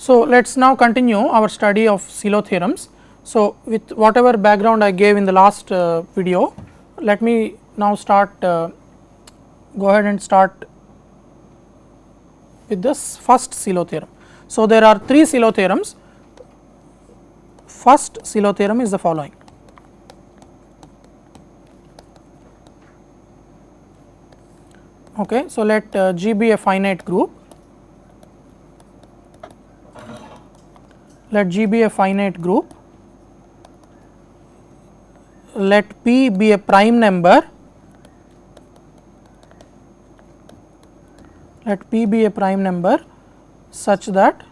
So, let us now continue our study of Sylow theorems. So, with whatever background I gave in the last video, let me now start go ahead and start with this first Sylow theorem. So, there are three Sylow theorems. First Sylow theorem is the following. Okay, so let G be a finite group. Let G be a finite group. Let P be a prime number. Let P be a prime number such that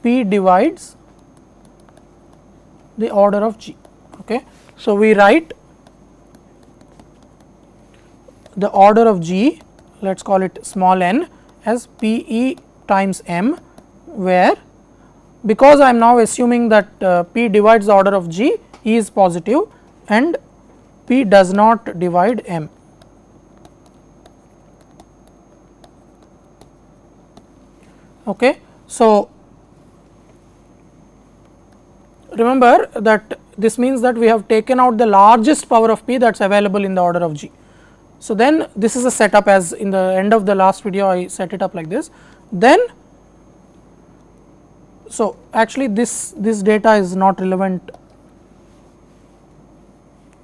P divides the order of G. Okay. So, we write the order of G, let us call it small n, as P E times M, where because I am now assuming that P divides the order of G, E is positive and P does not divide M. Okay. So, remember that this means that we have taken out the largest power of P that is available in the order of G. So, then this is a setup, as in the end of the last video I set it up like this. Then, so actually this data is not relevant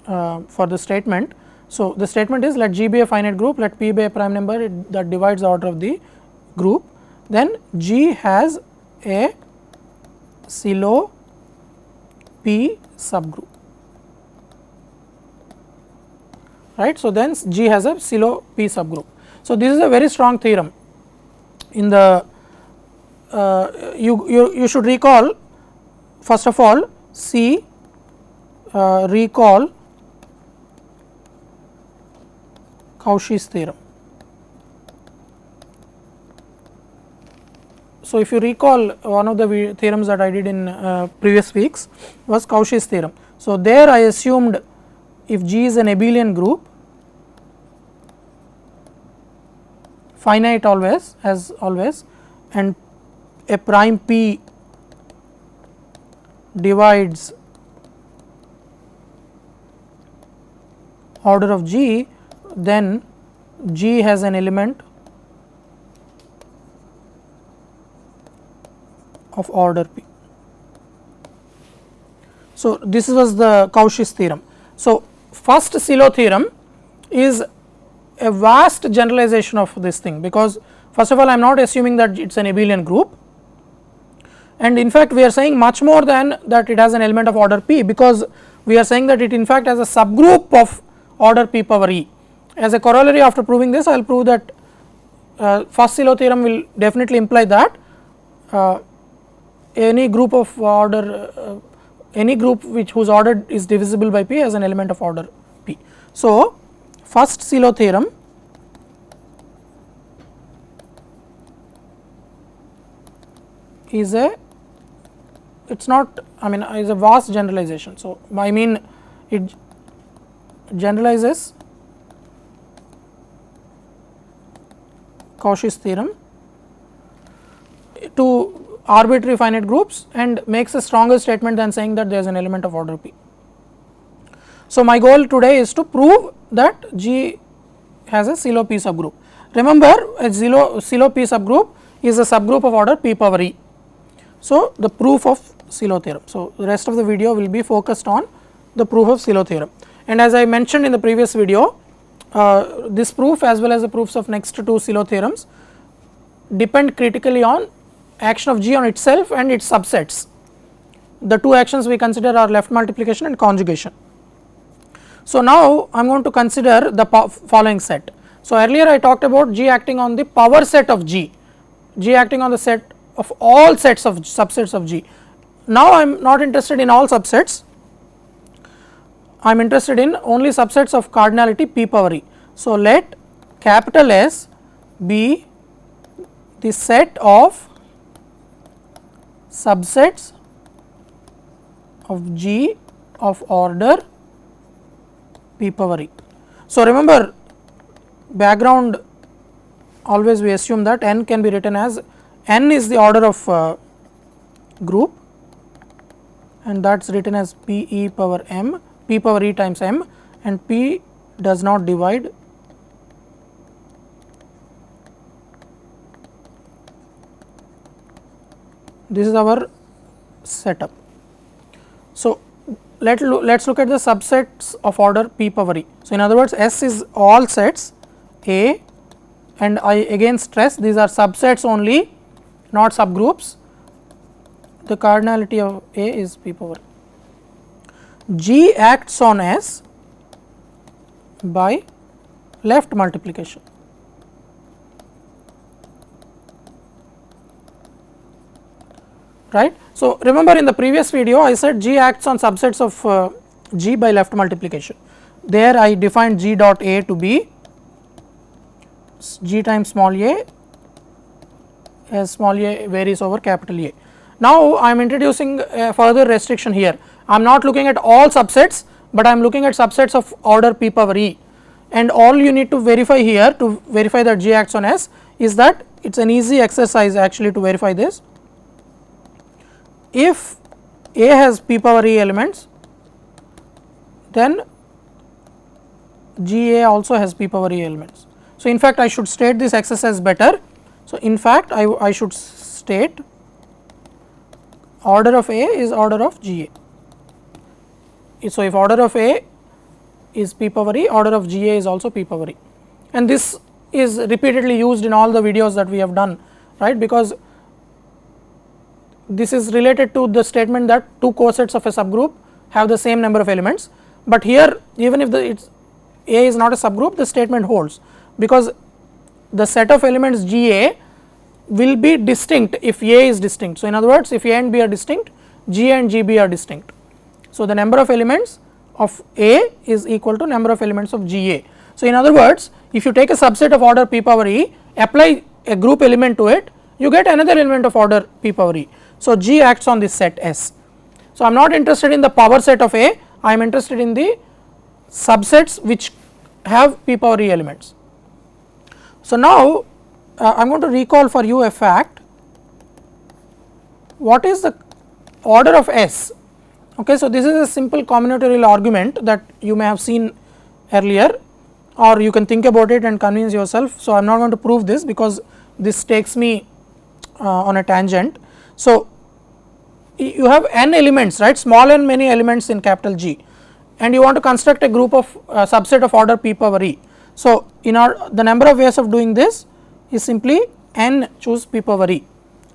for the statement. So, the statement is let G be a finite group, let P be a prime number that divides the order of the group, then G has a Sylow P subgroup, right. So, then G has a Sylow P subgroup. So, this is a very strong theorem. In the you should recall, first of all recall Cauchy's theorem. So, if you recall, one of the theorems that I did in previous weeks was Cauchy's theorem. So, there I assumed if G is an abelian group, finite always, as always, and a prime P divides order of G, then G has an element of order P. So, this was the Cauchy's theorem. So, first Sylow theorem is a vast generalization of this thing, because first of all I am not assuming that it is an abelian group, and in fact we are saying much more than that it has an element of order P, because we are saying that it in fact has a subgroup of order P power E. As a corollary, after proving this, I will prove that first Sylow theorem will definitely imply that any group of order any group whose order is divisible by P has an element of order P. So, first Sylow theorem is a, it is not, I mean, is a vast generalization. So, I mean it generalizes Cauchy's theorem to arbitrary finite groups and makes a stronger statement than saying that there is an element of order P. So, my goal today is to prove that G has a Sylow P subgroup. Remember, a Sylow P subgroup is a subgroup of order P power E. So, the proof of Sylow theorem. So, the rest of the video will be focused on the proof of Sylow theorem. And as I mentioned in the previous video, this proof as well as the proofs of next two Sylow theorems depend critically on action of G on itself and its subsets. The two actions we consider are left multiplication and conjugation. So, now I am going to consider the following set. So, earlier I talked about G acting on the power set of G, G acting on the set of all sets of subsets of G. Now, I am not interested in all subsets, I am interested in only subsets of cardinality P power E. So, let capital S be the set of subsets of G of order P power E. So, remember background always we assume that n can be written as n is the order of group, and that is written as p e power m, p power e times m, and p does not divide this is our setup. So, let us look at the subsets of order p power e. So, in other words, S is all sets A, and I again stress these are subsets only, not subgroups. The cardinality of A is p power e. G acts on S by left multiplication. Right. So, remember in the previous video I said G acts on subsets of G by left multiplication. There I defined G dot A to be G times small a, as small a varies over capital A. Now, I am introducing a further restriction here. I am not looking at all subsets, but I am looking at subsets of order p power e, and all you need to verify here to verify that G acts on S is that it is an easy exercise actually to verify this. If A has p power e elements, then G A also has p power e elements. So, in fact, I should state this exercise better. So, in fact, I should state order of A is order of G A. So, if order of A is p power e, order of G A is also p power e, and this is repeatedly used in all the videos that we have done, right, because this is related to the statement that two cosets of a subgroup have the same number of elements, but here even if A is not a subgroup, the statement holds, because the set of elements G A will be distinct if A is distinct. So, in other words, if A and B are distinct, G A and G B are distinct. So, the number of elements of A is equal to number of elements of G A. So, in other words, if you take a subset of order p power e, apply a group element to it, you get another element of order p power e. So, G acts on this set S. So, I am not interested in the power set of A, I am interested in the subsets which have p power e elements. So, now I am going to recall for you a fact. What is the order of S? Okay, so, this is a simple combinatorial argument that you may have seen earlier, or you can think about it and convince yourself. So, I am not going to prove this because this takes me on a tangent. So, you have n elements, right, small n many elements in capital G, and you want to construct a group of subset of order p power e. So, the number of ways of doing this is simply n choose p power e.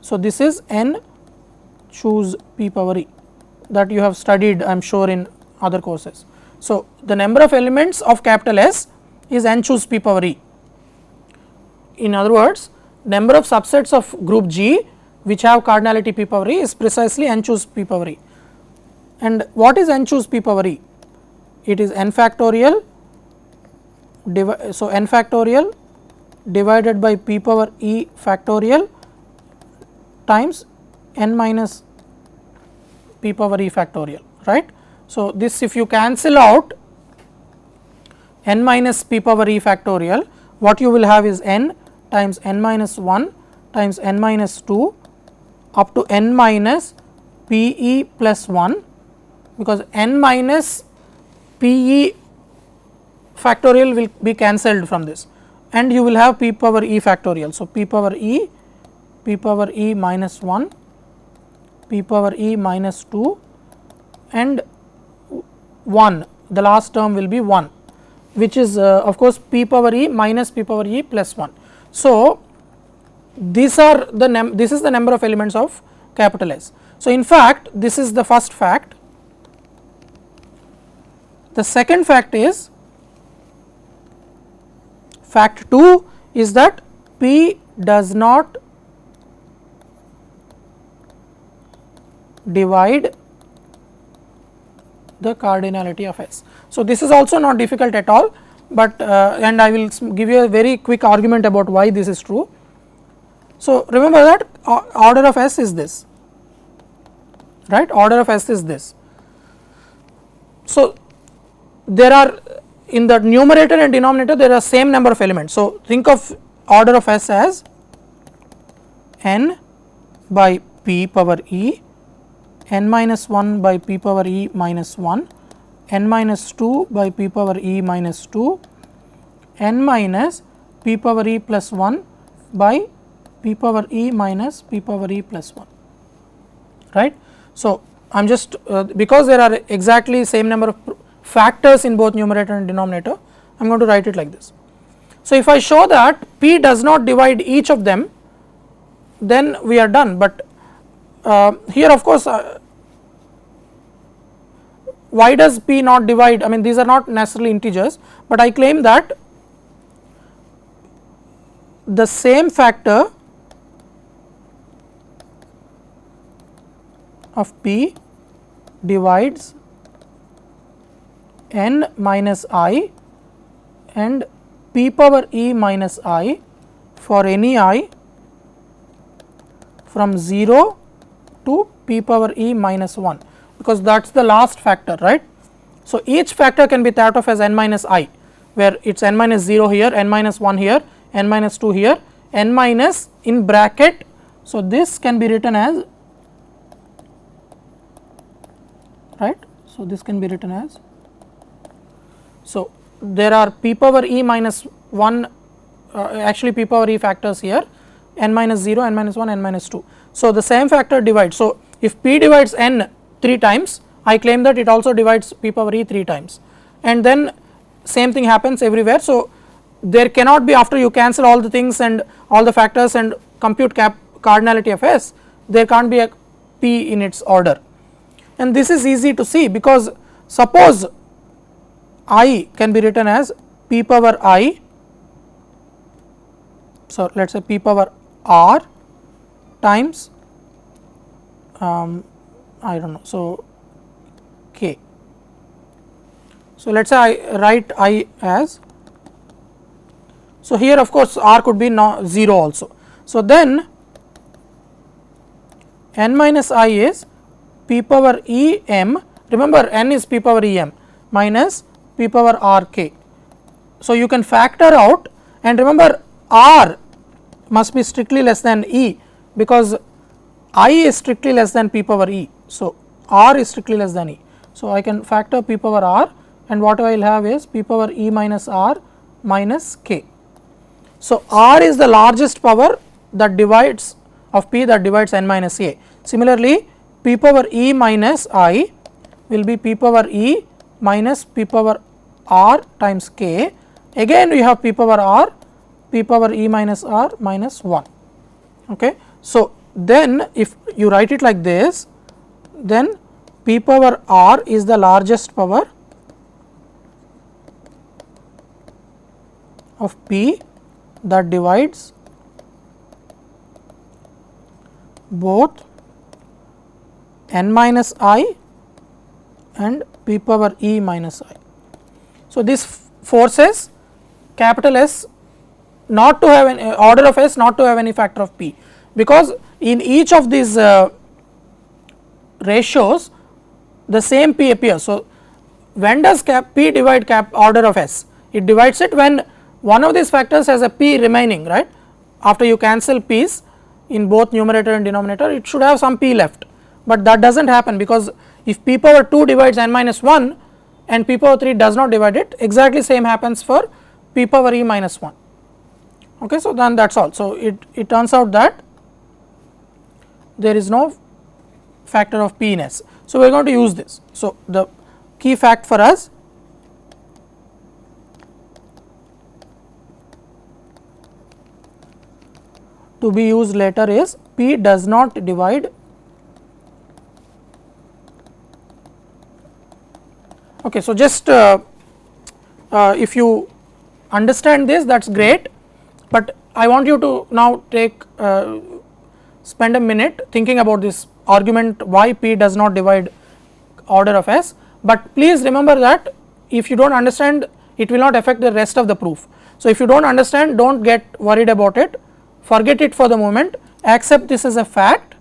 So, this is n choose p power e that you have studied, I am sure, in other courses. So, the number of elements of capital S is n choose p power e. In other words, number of subsets of group G which have cardinality p power e is precisely n choose p power e. And what is n choose p power e? It is n factorial, so n factorial divided by p power e factorial times n minus p power e factorial, right. So, this if you cancel out n minus p power e factorial, what you will have is n times n minus 1 times n minus 2 up to n minus p e plus 1, because n minus p e factorial will be cancelled from this, and you will have p power e factorial. So, p power e minus 1, p power e minus 2 and 1, the last term will be 1, which is of course p power e minus p power e plus 1. So, these are this is the number of elements of capital S. So, in fact, this is the first fact. The second fact is, fact 2 is that P does not divide the cardinality of S. So, this is also not difficult at all, but and I will give you a very quick argument about why this is true. So, remember that order of S is this, right, order of S is this. So, there are in the numerator and denominator there are same number of elements. So, think of order of S as n by p power e, n minus 1 by p power e minus 1, n minus 2 by p power e minus 2, n minus p power e plus 1 by p power e minus p power e plus 1, right. So, I am just because there are exactly same number of factors in both numerator and denominator, I am going to write it like this. So, if I show that p does not divide each of them, then we are done, but here of course why does p not divide, I mean these are not necessarily integers, but I claim that the same factor of p divides n minus I and p power e minus I for any I from 0 to p power e minus 1, because that is the last factor, right. So, each factor can be thought of as n minus I, where it is n minus 0 here, n minus 1 here, n minus 2 here, n minus in bracket. So, this can be written as, right. So, this can be written as, so there are p power e minus 1 actually p power e factors here, n minus 0, n minus 1, n minus 2. So, the same factor divides. So, if p divides n 3 times, I claim that it also divides p power e 3 times, and then same thing happens everywhere. So, there cannot be, after you cancel all the things and all the factors and compute cardinality of S, there can't be a p in its order, and this is easy to see, because suppose I can be written as p power I, so let us say p power r times I do not know, so k. So, let us say I write I as, so here of course r could be 0 also. So, then n minus I is p power e m, remember n is p power e m minus p power r k. So, you can factor out, and remember r must be strictly less than e, because I is strictly less than p power e. So, r is strictly less than e. So, I can factor p power r, and what I will have is p power e minus r minus k. So, r is the largest power that divides of p, that divides n minus a. Similarly, p power e minus I will be p power e minus p power r times k, again we have p power r, p power e minus r minus 1. Okay. So, then if you write it like this, then p power r is the largest power of p that divides both n minus I and p power e minus I. So, this forces capital S not to have an order of S not to have any factor of p, because in each of these ratios the same p appears. So, when does p divide order of S? It divides it when one of these factors has a p remaining, right. After you cancel p's in both numerator and denominator, it should have some p left, but that does not happen, because if p power 2 divides n minus 1 and p power 3 does not divide it, exactly same happens for p power e minus 1. Okay. So, then that is all. So, it turns out that there is no factor of p in S. So, we are going to use this. So, the key fact for us to be used later is p does not divide. Okay. So, just if you understand this, that is great, but I want you to now take spend a minute thinking about this argument why p does not divide order of S, but please remember that if you do not understand, it will not affect the rest of the proof. So, if you do not understand, do not get worried about it, forget it for the moment, accept this as a fact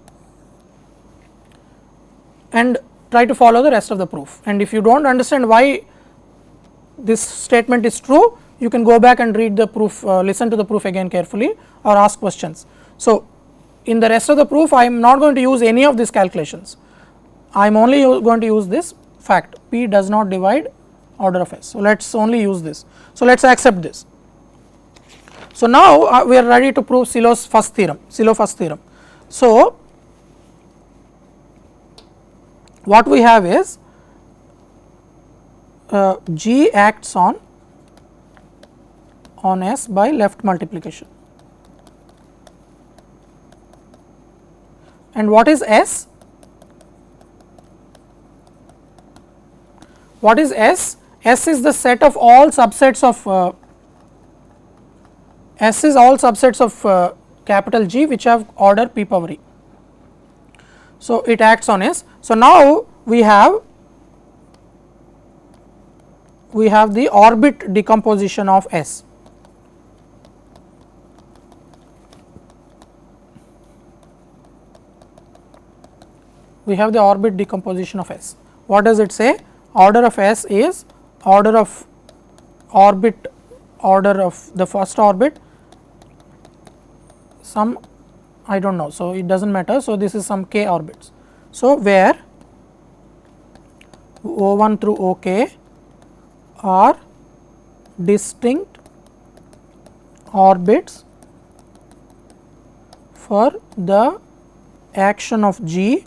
and try to follow the rest of the proof. And if you do not understand why this statement is true, you can go back and read the proof, listen to the proof again carefully or ask questions. So, in the rest of the proof I am not going to use any of these calculations, I am only going to use this fact, P does not divide order of S. So, let us only use this. So, let us accept this. So, now we are ready to prove Sylow's first theorem, Sylow first theorem. So, what we have is G acts on S by left multiplication. And what is S? What is S? S is the set of all subsets of S is all subsets of capital G which have order p power e. So, it acts on S. So, now we have the orbit decomposition of S. We have the orbit decomposition of S. What does it say? Order of S is order of orbit, order of the first orbit, some I do not know. So, it does not matter. So, this is some k orbits. So, where O1 through OK are distinct orbits for the action of G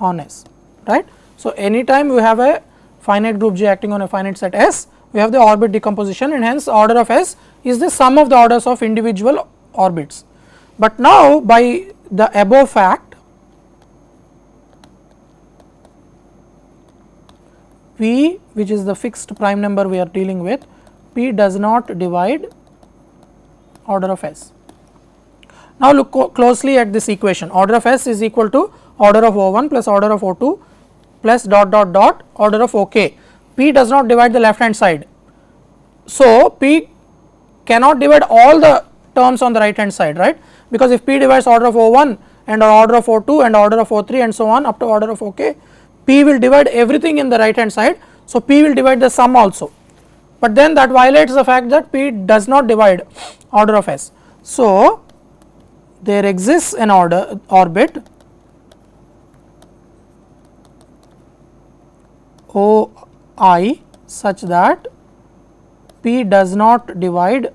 on S, right. So, anytime we have a finite group G acting on a finite set S, we have the orbit decomposition, and hence order of S is the sum of the orders of individual orbits. But now, by the above fact, P, which is the fixed prime number we are dealing with, P does not divide order of S. Now, look closely at this equation. Order of S is equal to order of O1 plus order of O2 plus dot dot dot order of OK. P does not divide the left hand side. So, P cannot divide all the terms on the right hand side, right, because if P divides order of O1 and order of O2 and order of O3 and so on up to order of OK, P will divide everything in the right hand side. So, P will divide the sum also, but then that violates the fact that P does not divide order of S. So, there exists an orbit OI such that P does not divide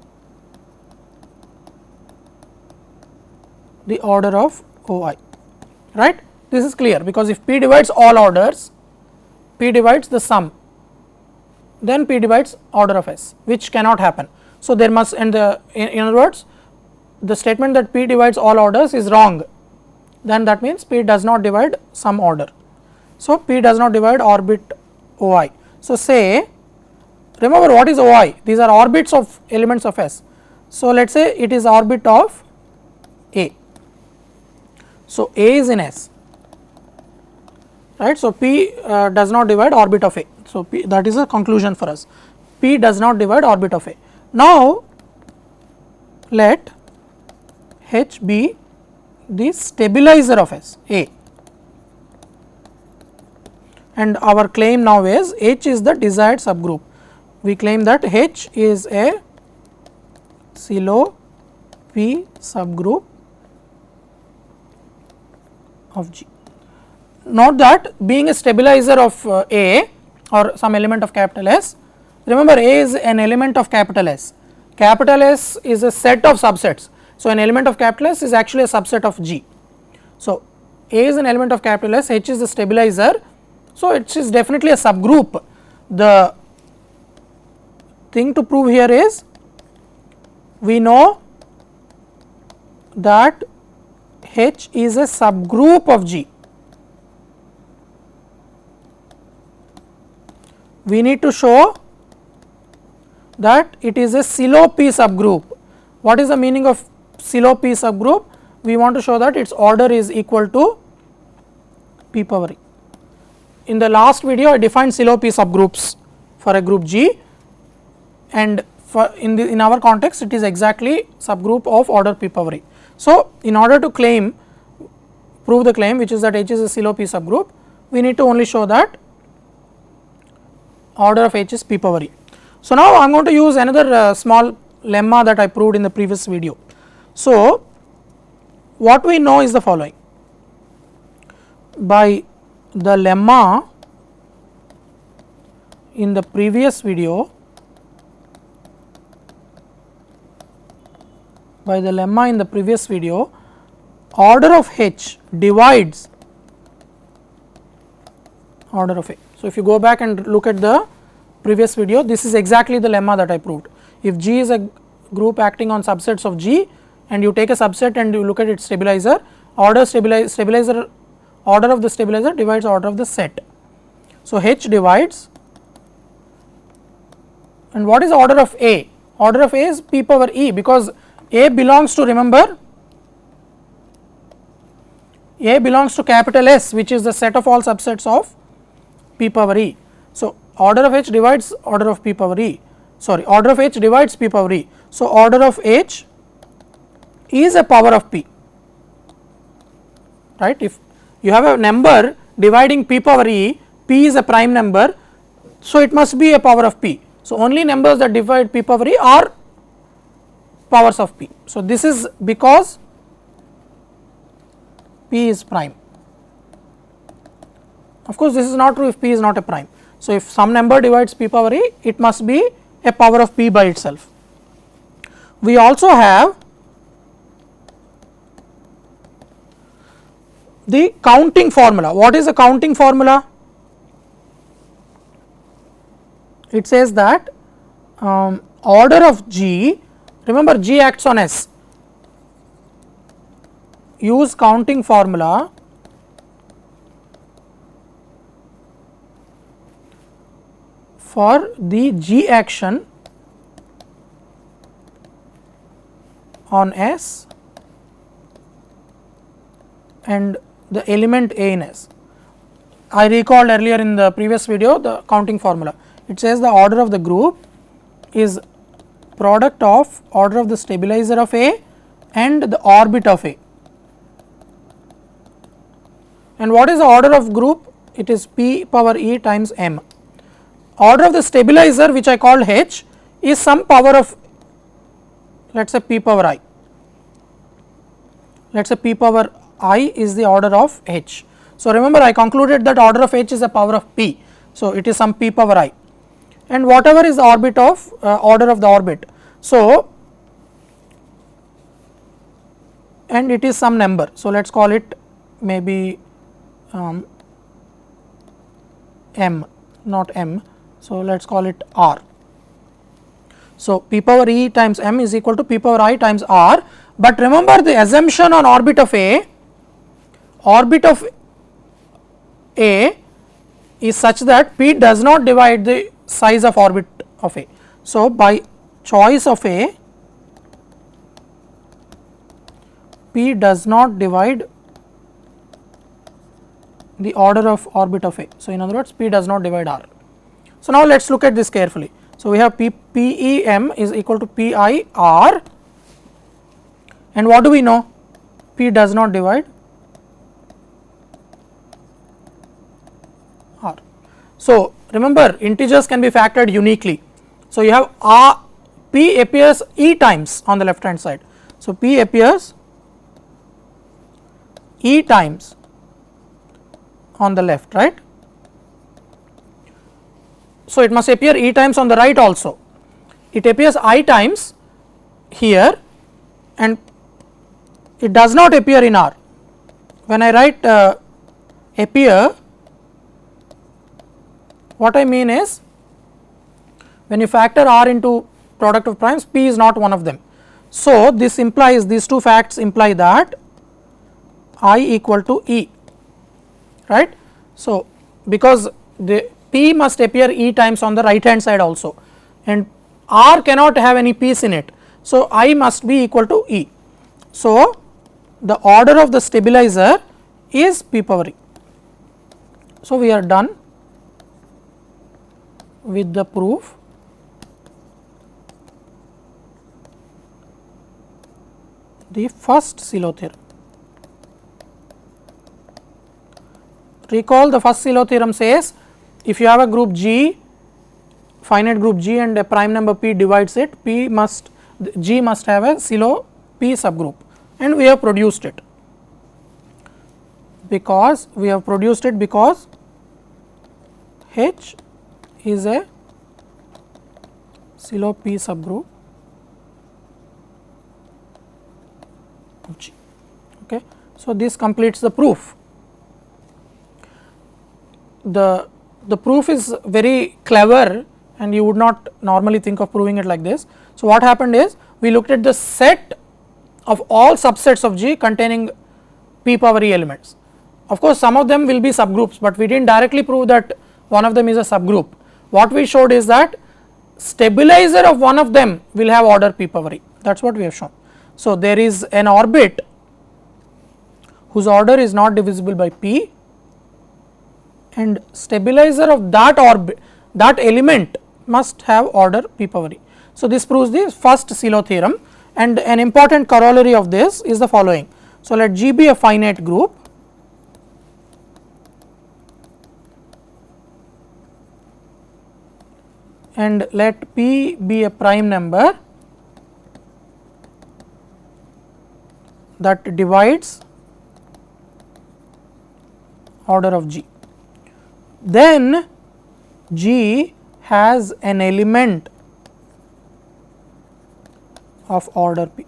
the order of OI, right. This is clear, because if P divides all orders, P divides the sum, then P divides order of S, which cannot happen. So, there must, and in other words, the statement that P divides all orders is wrong, then that means P does not divide some order. So, P does not divide orbit OI. So, say, remember what is OI? These are orbits of elements of S. So, let us say it is orbit of A. So, A is in S, right. So, P does not divide orbit of A. So, P, that is a conclusion for us, P does not divide orbit of A. Now, let H be the stabilizer of S, A, and our claim now is H is the desired subgroup. We claim that H is a Sylow P subgroup of G. Note that being a stabilizer of A or some element of capital S, remember A is an element of capital S. Capital S is a set of subsets. So, an element of capital S is actually a subset of G. So, A is an element of capital S, H is the stabilizer. So, it is definitely a subgroup. The thing to prove here is, we know that H is a subgroup of G. We need to show that it is a Sylow P subgroup. What is the meaning of Sylow P subgroup? We want to show that its order is equal to P power e. In the last video, I defined Sylow P subgroups for a group G, and for in our context it is exactly subgroup of order P power e. So, in order to prove the claim, which is that H is a Sylow P subgroup, we need to only show that order of H is P power e. So, now I am going to use another small lemma that I proved in the previous video. So, what we know is the following: by the lemma in the previous video, order of H divides order of A. So, if you go back and look at the previous video, this is exactly the lemma that I proved. If G is a group acting on subsets of G and you take a subset and you look at its stabilizer, order of the stabilizer divides order of the set. So, H divides, and what is order of A? Order of A is p power e, because A belongs to, remember, A belongs to capital S, which is the set of all subsets of p power e. So, order of H divides order of p power e, sorry, order of H divides p power e. So, order of H is a power of p, right. If you have a number dividing p power e, p is a prime number, so it must be a power of p. So, only numbers that divide p power e are powers of p. So, this is because p is prime. Of course, this is not true if p is not a prime. So, if some number divides p power e, it must be a power of p by itself. We also have the counting formula. What is the counting formula? It says that order of G, remember G acts on S, use counting formula for the G action on S and the element A in S. I recalled earlier in the previous video the counting formula. It says the order of the group is product of order of the stabilizer of A and the orbit of A. And what is the order of group? It is p power e times m. Order of the stabilizer, which I called H, is some power of, let us say, p power I. Let us say p power I is the order of H. So, remember I concluded that order of H is a power of p. So, it is some p power I, and whatever is the orbit of order of the orbit. So, and it is some number. So, let us call it maybe m, not m. So, let us call it r. So, p power e times m is equal to p power I times r, but remember the assumption on orbit of A is such that p does not divide the size of orbit of A. So, by choice of A, p does not divide the order of orbit of A. So, in other words, p does not divide r. So, now let us look at this carefully. So, we have p e m is equal to p I r, and what do we know? P does not divide r. So, remember integers can be factored uniquely. So, you have r, p appears e times on the left hand side. So, p appears e times on the left, right. So, it must appear e times on the right also. It appears I times here and it does not appear in R. When I write appear, what I mean is when you factor R into product of primes, P is not one of them. So, this implies, these two facts imply that I equal to E, right. So, because the P must appear E times on the right hand side also, and R cannot have any P's in it. So, I must be equal to E. So, the order of the stabilizer is P power E. So, we are done with the proof. The first Sylow theorem. Recall, the first Sylow theorem says if you have a group G finite group G and a prime number P divides it, G must have a Sylow P subgroup, and we have produced it because H is a Sylow P subgroup of G. Okay. So, this completes the proof. The proof is very clever and you would not normally think of proving it like this. So, what happened is we looked at the set of all subsets of G containing P power E elements. Of course, some of them will be subgroups, but we did not directly prove that one of them is a subgroup. What we showed is that stabilizer of one of them will have order P power E, that is what we have shown. So, there is an orbit whose order is not divisible by P, and stabilizer of that orbit, that element must have order P power E. So, this proves the first Sylow theorem, and an important corollary of this is the following. So, let G be a finite group and let P be a prime number that divides order of G. Then G has an element of order P.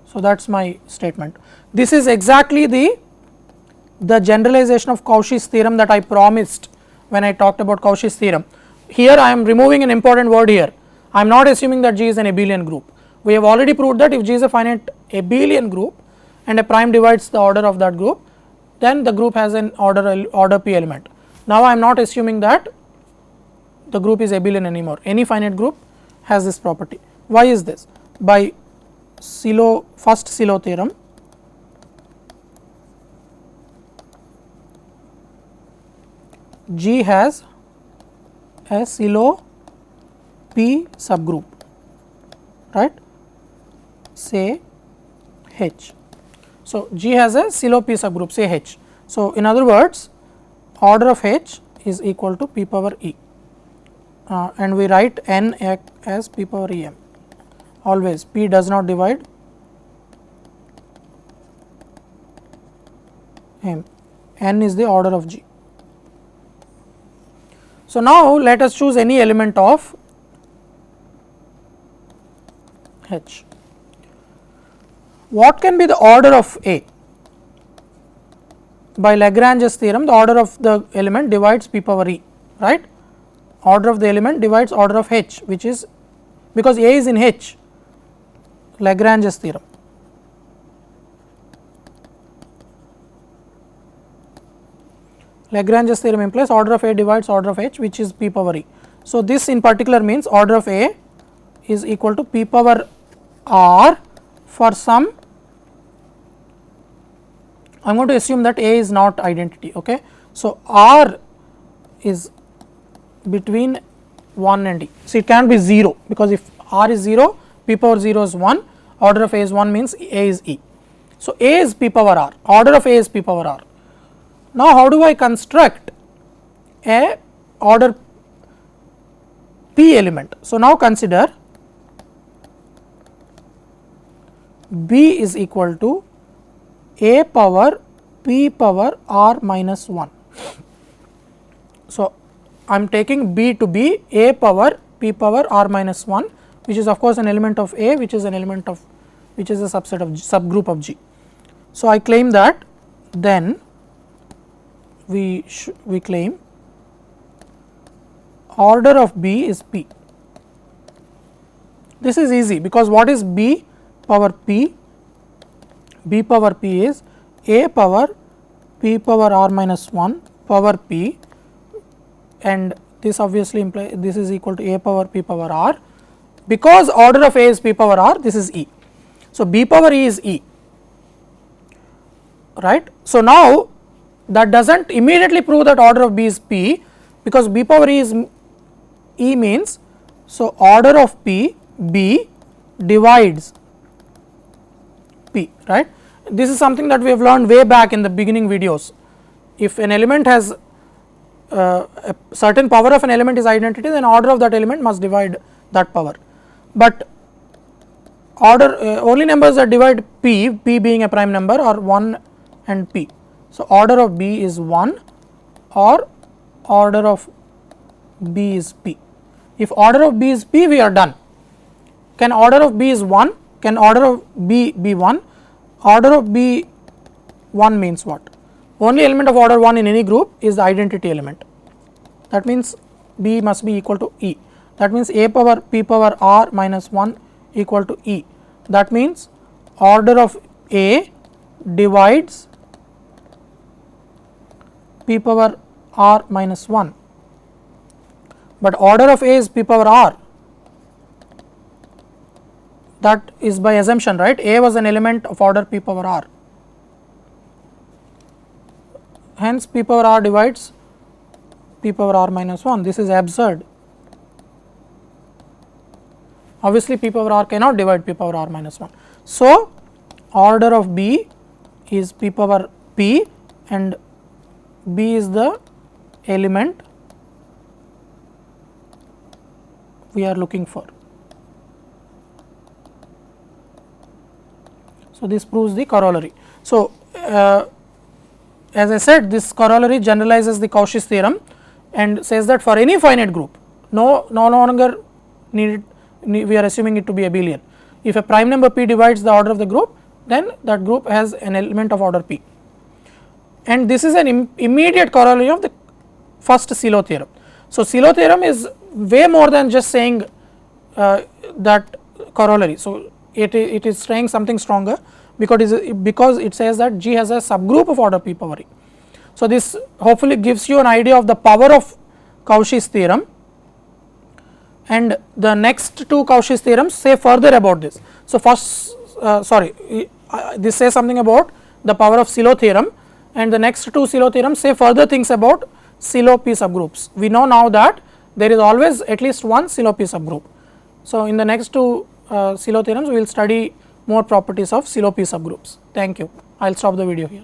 So, that is my statement. This is exactly the generalization of Cauchy's theorem that I promised when I talked about Cauchy's theorem. Here I am removing an important word here. I am not assuming that G is an abelian group. We have already proved that if G is a finite abelian group and a prime divides the order of that group, then the group has an order P element. Now, I am not assuming that the group is abelian anymore. Any finite group has this property. Why is this? By first Sylow theorem, G has a Sylow P subgroup, right, say H. So, G has a Sylow P subgroup, say H. So, in other words, order of H is equal to P power E, and we write N as P power E m. Always P does not divide m, N is the order of G. So, now let us choose any element of H. What can be the order of A? By Lagrange's theorem, the order of the element divides P power E, right. Order of the element divides order of H, which is because A is in H, Lagrange's theorem. Lagrange's theorem implies order of A divides order of H, which is P power E. So, this in particular means order of A is equal to P power R for some, I am going to assume that A is not identity. Okay. So, R is between 1 and E. So, it cannot be 0, because if R is 0, P power 0 is 1, order of A is 1 means A is E. So, A is P power R, order of A is P power R. Now, how do I construct a order P element? So, now consider B is equal to A power P power R minus 1. So, I am taking B to be A power P power R minus 1, which is of course an element of A, which is a subset of subgroup of G. So, I claim that then we claim order of B is P. This is easy, because what is B power P? B power P is A power P power R minus 1 power P, and this obviously implies this is equal to A power P power R, because order of A is P power R, this is E. So, B power E is E, right. So, now that does not immediately prove that order of B is P, because B power E is E means, so order of P, B divides P, right. This is something that we have learned way back in the beginning videos. If an element has a certain power of an element is identity, then order of that element must divide that power. But order only numbers that divide p being a prime number are 1 and p. So, order of b is 1 or order of b is p. If order of b is p, we are done. Can order of b is 1? Can order of b be 1? Order of b 1 means what? Only element of order 1 in any group is the identity element. That means b must be equal to e. That means a power p power r minus 1 equal to e. That means order of a divides p power r minus 1, but order of a is p power r. That is by assumption, right? A was an element of order p power r. Hence, p power r divides p power r minus 1. This is absurd. Obviously, p power r cannot divide p power r minus 1. So, order of b is p power p and b is the element we are looking for. So, this proves the corollary. So, as I said, this corollary generalizes the Cauchy's theorem and says that for any finite group, no longer we are assuming it to be abelian. If a prime number p divides the order of the group, then that group has an element of order p. And this is an immediate corollary of the first Sylow theorem. So, Sylow theorem is way more than just saying that corollary. So, it is saying something stronger because it says that G has a subgroup of order p power e. So, this hopefully gives you an idea of the power of Cauchy's theorem, and the next two Cauchy's theorems say further about this. So, first this says something about the power of Sylow theorem, and the next two Sylow theorems say further things about Sylow p subgroups. We know now that there is always at least one Sylow p subgroup. So, in the next two Sylow theorems we will study more properties of Sylow p subgroups. Thank you. I will stop the video here.